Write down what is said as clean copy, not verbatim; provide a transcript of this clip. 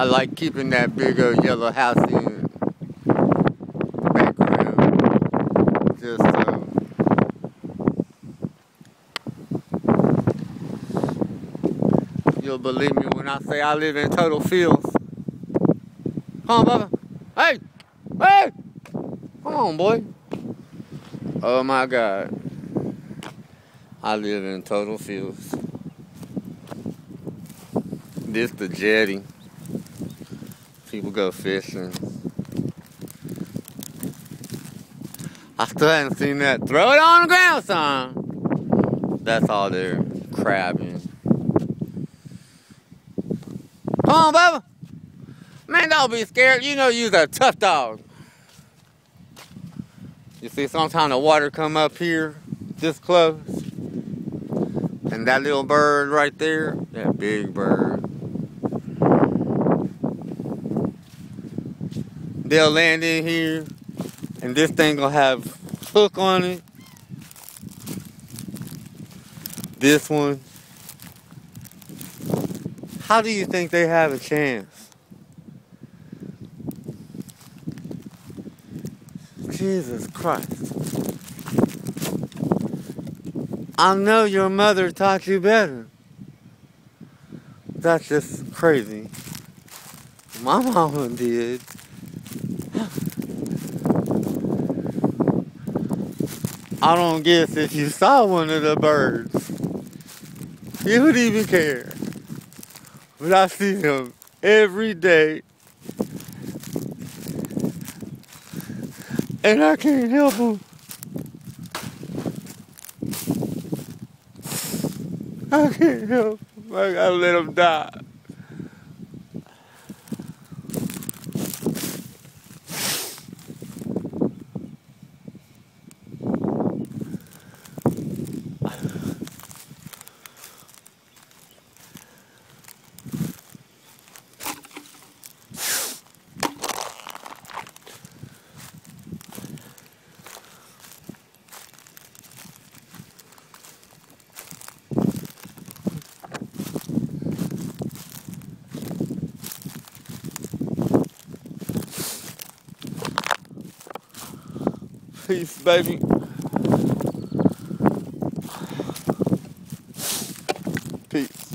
I like keeping that big old yellow house in background. Just you'll believe me when I say I live in total fields. Come on, Bubba. Hey! Hey! Come on, boy. Oh my God. I live in total fields. This the jetty. People go fishing. I still haven't seen that throw it on the ground sign. That's all they're crabbing. Come on, Bubba. Man, don't be scared. You know you're a tough dog. You see, sometimes the water come up here this close. And that little bird right there, that big bird, they'll land in here, and this thing gonna have hook on it. This one. How do you think they have a chance? Jesus Christ. I know your mother taught you better. That's just crazy. My mama did. I don't guess if you saw one of the birds, you would even care. But I see them every day. And I can't help them. I can't help them. I gotta let them die. Peace, baby. Peace.